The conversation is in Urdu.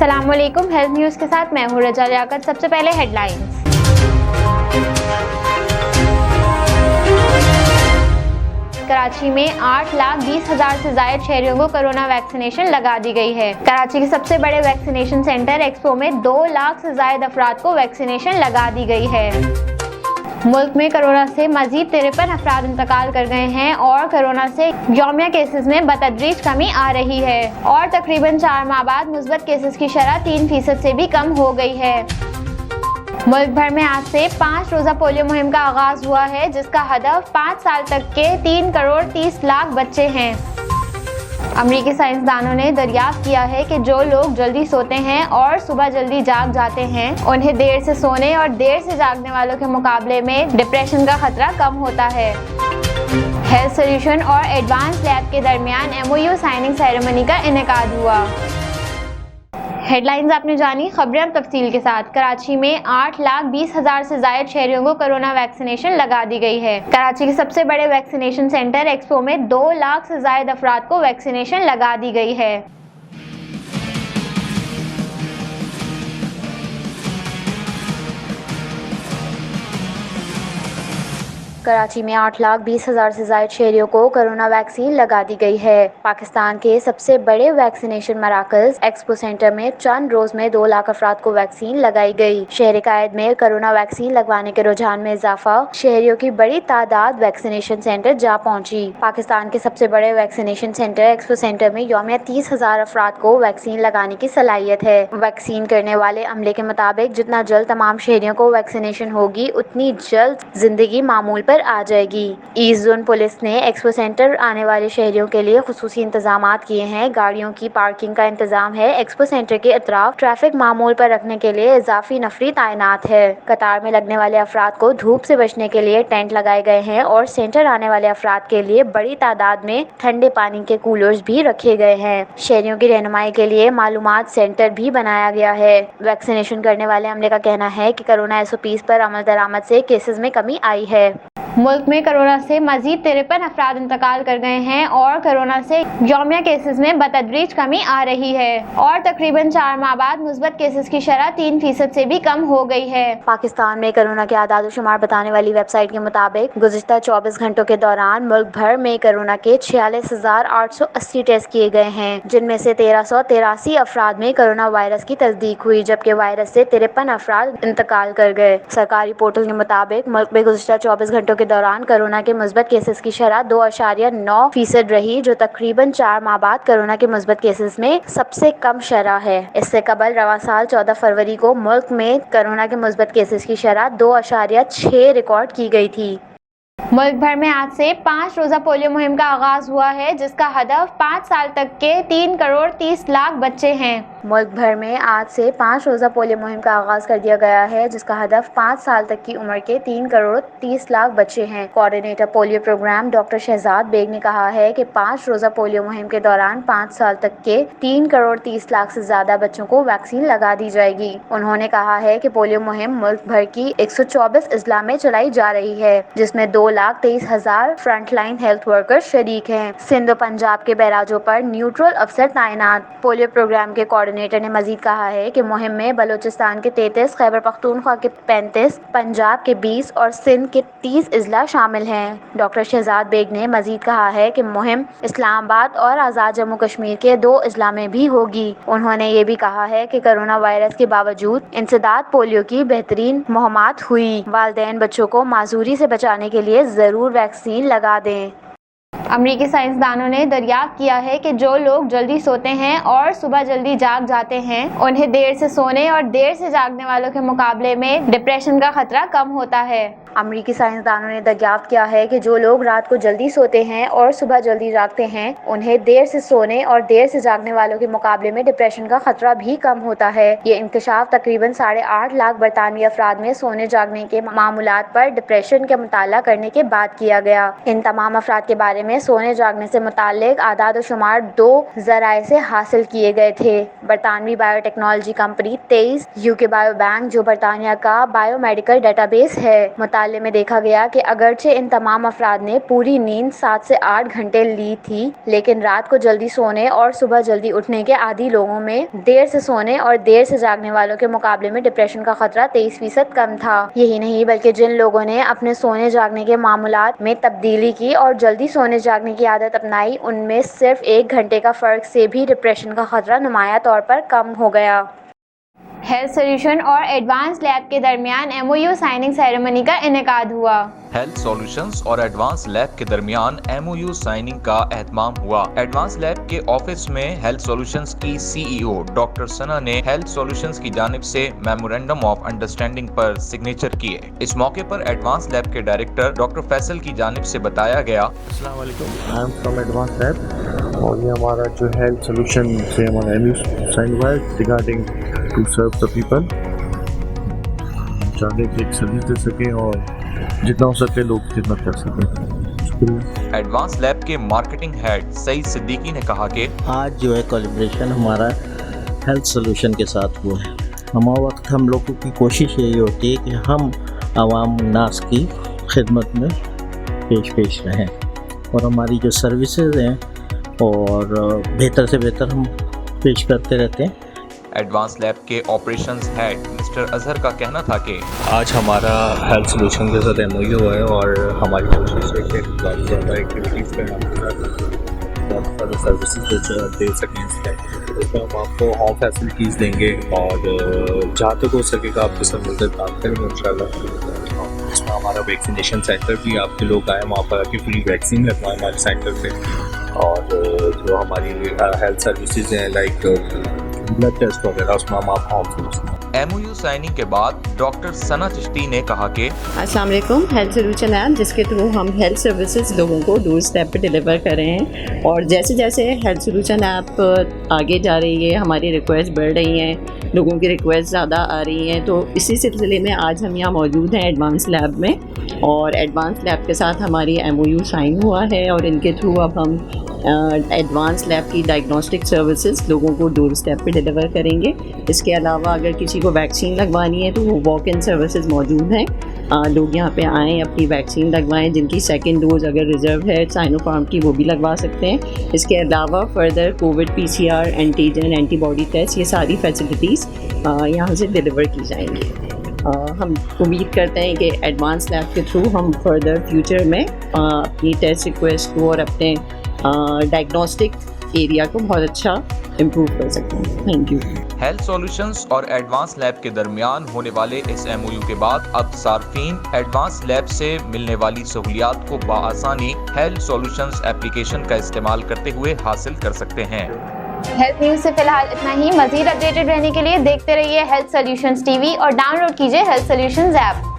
السلام علیکم، ہیلتھ نیوز کے ساتھ میں ہوں رجا لیاقت۔ سب سے پہلے ہیڈ لائنز۔ کراچی میں 8,20,000 سے زائد شہریوں کو کورونا ویکسینیشن لگا دی گئی ہے۔ کراچی کے سب سے بڑے ویکسینیشن سینٹر ایکسپو میں 2 لاکھ سے زائد افراد کو ویکسینیشن لگا دی گئی ہے۔ ملک میں کورونا سے مزید 53 افراد انتقال کر گئے ہیں اور کورونا سے یومیہ کیسز میں بتدریج کمی آ رہی ہے اور تقریباً 4 ماہ بعد مثبت کیسز کی شرح 3% سے بھی کم ہو گئی ہے۔ ملک بھر میں آج سے 5 روزہ پولیو مہم کا آغاز ہوا ہے، جس کا ہدف 5 سال تک کے 3 کروڑ 30 لاکھ بچے ہیں۔ امریکی سائنسدانوں نے دریافت کیا ہے کہ جو لوگ جلدی سوتے ہیں اور صبح جلدی جاگ جاتے ہیں، انہیں دیر سے سونے اور دیر سے جاگنے والوں کے مقابلے میں ڈپریشن کا خطرہ کم ہوتا ہے۔ ہیلتھ سولوشن اور ایڈوانس لیب کے درمیان MOU سائننگ سیریمنی کا انعقاد ہوا۔ ہیڈ لائنز آپ نے جانی، خبریں اب تفصیل کے ساتھ۔ کراچی میں 8,20,000 سے زائد شہریوں کو کورونا ویکسینیشن لگا دی گئی ہے۔ کراچی کے سب سے بڑے ویکسینیشن سینٹر ایکسپو میں 2 لاکھ سے زائد افراد کو ویکسینیشن لگا دی گئی ہے۔ کراچی میں 8,20,000 سے زائد شہریوں کو کورونا ویکسین لگا دی گئی ہے۔ پاکستان کے سب سے بڑے ویکسینیشن مراکز ایکسپو سینٹر میں چند روز میں 2 لاکھ افراد کو ویکسین لگائی گئی۔ شہر قائد میں کورونا ویکسین لگوانے کے رجحان میں اضافہ، شہریوں کی بڑی تعداد ویکسینیشن سینٹر جا پہنچی۔ پاکستان کے سب سے بڑے ویکسینیشن سینٹر ایکسپو سینٹر میں یومیہ 30,000 افراد کو ویکسین لگانے کی صلاحیت ہے۔ ویکسین کرنے والے عملے کے مطابق جتنا جلد تمام شہریوں کو ویکسینیشن ہوگی، اتنی جلد زندگی معمول پر آ جائے گی۔ ایسٹ زون پولیس نے ایکسپو سینٹر آنے والے شہریوں کے لیے خصوصی انتظامات کیے ہیں۔ گاڑیوں کی پارکنگ کا انتظام ہے۔ ایکسپو سینٹر کے اطراف ٹریفک معمول پر رکھنے کے لیے اضافی نفری تعینات ہے۔ قطار میں لگنے والے افراد کو دھوپ سے بچنے کے لیے ٹینٹ لگائے گئے ہیں اور سینٹر آنے والے افراد کے لیے بڑی تعداد میں ٹھنڈے پانی کے کولرز بھی رکھے گئے ہیں۔ شہریوں کی رہنمائی کے لیے معلومات سینٹر بھی بنایا گیا ہے۔ ویکسینیشن کرنے والے عملے کا کہنا ہے کہ کورونا SOPs پر عمل درآمد سے کیسز میں کمی آئی ہے۔ ملک میں کورونا سے مزید 53 افراد انتقال کر گئے ہیں اور کورونا سے یومیہ کیسز میں بتدریج کمی آ رہی ہے اور تقریباً 4 ماہ بعد مثبت کیسز کی شرح 3% سے بھی کم ہو گئی ہے۔ پاکستان میں کورونا کے اعداد و شمار بتانے والی ویب سائٹ کے مطابق گزشتہ 24 گھنٹوں کے دوران ملک بھر میں کورونا کے 46,880 ٹیسٹ کیے گئے ہیں، جن میں سے 1,383 افراد میں کورونا وائرس کی تصدیق ہوئی، جبکہ وائرس سے 53 افراد انتقال کر گئے۔ سرکاری پورٹل کے مطابق ملک میں گزشتہ 24 گھنٹوں کے دوران کورونا کے مثبت کیسز کی شرح 2.9% رہی، جو تقریباً 4 ماہ بعد کورونا کے مثبت کیسز میں سب سے کم شرح ہے۔ اس سے قبل رواں سال 14 فروری کو ملک میں کورونا کے مثبت کیسز کی شرح 2.6 ریکارڈ کی گئی تھی۔ ملک بھر میں آج سے 5 روزہ پولیو مہم کا آغاز ہوا ہے، جس کا ہدف 5 سال تک کے 3 کروڑ 30 لاکھ بچے ہیں۔ ملک بھر میں آج سے 5 روزہ پولیو مہم کا آغاز کر دیا گیا ہے، جس کا ہدف 5 سال تک کی عمر کے 3 کروڑ 30 لاکھ بچے ہیں۔ Coordinator polio program doctor Shahzad Baig نے کہا ہے کہ 5 روزہ پولیو مہم کے دوران 5 سال تک کے 3 کروڑ 30 لاکھ سے زیادہ بچوں کو ویکسین لگا دی جائے گی۔ انہوں نے کہا ہے کہ پولیو مہم ملک بھر کی 124 اضلاع میں چلائی جا رہی ہے، جس میں 2,23,000 فرنٹ لائن ہیلتھ ورکر شریک ہیں۔ سندھ و پنجاب کے بیراجوں پر نیوٹرل افسر تعینات۔ پولیو پروگرام کے کوآرڈینیٹر نے مزید کہا ہے کہ مہم میں بلوچستان کے 33، خیبر پختونخوا کے 35، پنجاب کے 20 اور سندھ کے 30 اضلاع شامل ہیں۔ ڈاکٹر شہزاد بیگ نے مزید کہا ہے کہ مہم اسلام آباد اور آزاد جموں کشمیر کے 2 اضلاع میں بھی ہوگی۔ انہوں نے یہ بھی کہا ہے کہ کورونا وائرس کے باوجود انسداد پولیو کی بہترین مہمات ہوئی۔ والدین بچوں کو معذوری سے بچانے کے لیے ضرور ویکسین لگا دیں۔ امریکی سائنسدانوں نے دریافت کیا ہے کہ جو لوگ جلدی سوتے ہیں اور صبح جلدی جاگ جاتے ہیں، انہیں دیر سے سونے اور دیر سے جاگنے والوں کے مقابلے میں ڈپریشن کا خطرہ کم ہوتا ہے۔ امریکی سائنسدانوں نے دریافت کیا ہے کہ جو لوگ رات کو جلدی سوتے ہیں اور صبح جلدی جاگتے ہیں، انہیں دیر سے سونے اور دیر سے جاگنے والوں کے مقابلے میں ڈپریشن کا خطرہ بھی کم ہوتا ہے۔ یہ انکشاف تقریباً 8.5 لاکھ برطانوی افراد میں سونے جاگنے کے معمولات پر ڈپریشن کا مطالعہ کرنے کے بعد کیا گیا۔ ان تمام افراد کے بارے میں سونے جاگنے سے متعلق اعداد و شمار 2 ذرائع سے حاصل کیے گئے تھے۔ برطانوی bio technology company 23، UK bio bank جو برطانیہ کا بائیو میڈیکل ڈیٹا بیس ہے، متعلقہ مطالعے میں دیکھا گیا کہ اگرچہ ان تمام افراد نے پوری نیند 7 سے 8 گھنٹے لی تھی، لیکن رات کو جلدی سونے اور صبح جلدی اٹھنے کے عادی لوگوں میں دیر سے سونے اور دیر سے جاگنے والوں کے مقابلے میں ڈپریشن کا خطرہ 23% کم تھا۔ یہی نہیں بلکہ جن لوگوں نے اپنے سونے جاگنے کے معمولات میں تبدیلی کی اور جلدی سونے جاگنے کی عادت اپنائی، ان میں صرف 1 گھنٹے کا فرق سے بھی ڈپریشن کا خطرہ نمایاں طور پر کم ہو گیا۔ ہیلتھ سولوشن اور ایڈوانس لیب کے درمیان MOU سائننگ سیریمنی کا انعقاد ہوا۔ ہیلتھ سولوشنز اور ایڈوانس لیب کے درمیان MOU سائننگ کا اہتمام ہوا۔ ایڈوانس لیب کے آفس میں ہیلتھ سولوشنز کی CEO ڈاکٹر ثنا نے ہیلتھ سولوشنز کی جانب سے memorandum of understanding per signature کیے۔ اس موقع پر ایڈوانس لیب کے ڈائریکٹر ڈاکٹر فیصل کی جانب سے بتایا گیا، السلام علیکم، I am from advance lab, اور یہ ہمارا جو ہیلتھ سولوشن سے ہمارا MOU سائن ہوا ہے regarding to serve the people. چاہتے کہ ایک سروس دے سکیں اور جتنا ہو سکے لوگ خدمت کر سکیں۔ ایڈوانس لیب کے مارکیٹنگ ہیڈ سعید صدیقی نے کہا کہ آج جو ہے کولیبریشن ہمارا ہیلتھ سولوشن کے ساتھ ہوا ہے۔ ہمارا وقت ہم لوگوں کی کوشش یہی ہوتی ہے کہ ہم عوام الناس کی خدمت میں پیش رہیں اور ہماری جو سروسز ہیں اور بہتر سے بہتر ہم پیش کرتے رہتے ہیں۔ ایڈوانس لیب کے آپریشنز ہیڈ مسٹر اظہر کا کہنا تھا کہ آج ہمارا ہیلتھ سولوشن کے ساتھ MOU ہوا ہے اور ہماری کوشش ہے کہ زیادہ سے زیادہ ایکٹیویٹیز پہ ہم بہت زیادہ سروسز دے سکیں۔ اس میں ہم آپ کو ہوم فیسلٹیز دیں گے اور جہاں تک ہو سکے گا آپ کو سہولت کام کریں گے انشاءاللہ۔ اس میں ہمارا ویکسینیشن سینٹر بھی، آپ کے لوگ آئیں وہاں پر آ کے فری ویکسین لگوائیں ہمارے سینٹر پہ، اور جو ہماری ہیلتھ سروسز ہیں لائک بلڈ ٹیسٹ وغیرہ اس میں ہم آپ ہوم سروسز۔ MOU سائننگ کے بعد ڈاکٹر ثنا چشتی نے کہا کہ السلام علیکم، ہیلتھ سولوشن ایپ جس کے تھرو ہم ہیلتھ سروسز لوگوں کو ڈور اسٹیپ پہ ڈیلیور کر رہے ہیں، اور جیسے جیسے ہیلتھ سولوشن ایپ آگے جا رہی ہے ہماری ریکویسٹ بڑھ رہی ہیں، لوگوں کی ریکویسٹ زیادہ آ رہی ہیں، تو اسی سلسلے میں آج ہم یہاں موجود ہیں ایڈوانس لیب میں، اور ایڈوانس لیب کے ساتھ ہماری MOU سائن ہوا ہے، اور ان کے تھرو اب ہم ایڈوانس لیب کی ڈائگنوسٹک سروسز لوگوں کو ڈور اسٹیپ پہ ڈیلیور کریں گے۔ اس کے علاوہ اگر کسی کو ویکسین لگوانی ہے تو وہ واک ان سروسز موجود ہیں، لوگ یہاں پہ آئیں اپنی ویکسین لگوائیں، جن کی سیکنڈ ڈوز اگر ریزرو ہے سائنو فارم کی وہ بھی لگوا سکتے ہیں۔ اس کے علاوہ further Covid PCR، antigen, antibody test, یہ ساری فیسلٹیز یہاں سے ڈیلیور کی جائیں گی۔ ہم امید کرتے ہیں کہ ایڈوانس لیب کے تھرو ہم فردر فیوچر میں اپنی ٹیسٹ ریکویسٹ کو اور اپنے ڈائگنوسٹک ایریا کو بہت اچھا امپروو کر سکتے ہیں۔ Thank you. ہیلتھ سولوشنز اور ایڈوانس لیب کے درمیان ہونے والے اس MOU کے بعد اب صارفین ایڈوانس لیب سے ملنے والی سہولیات کو بآسانی ہیلتھ سولوشنز ایپلیکیشن کا استعمال کرتے ہوئے حاصل کر سکتے ہیں۔ ہیلتھ نیوز سے فی الحال اتنا ہی۔ مزید اپڈیٹڈ رہنے کے لیے دیکھتے رہیے ہیلتھ سولوشنز TV اور ڈاؤن لوڈ کیجیے ہیلتھ سولوشنز ایپ۔